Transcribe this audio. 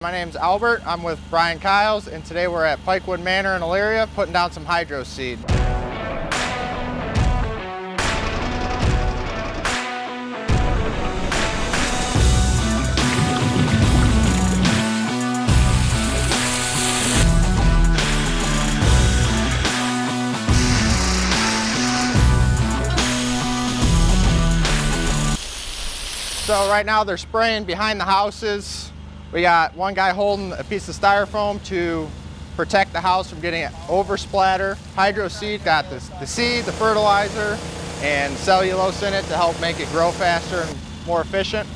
My name's Albert, I'm with Brian Kiles, and today we're at Pikewood Manor in Elyria putting down some Hydroseed. So right now they're spraying behind the houses. We got one guy holding a piece of styrofoam to protect the house from getting over splatter. Hydroseed got the seed, the fertilizer, and cellulose in it to help make it grow faster and more efficient.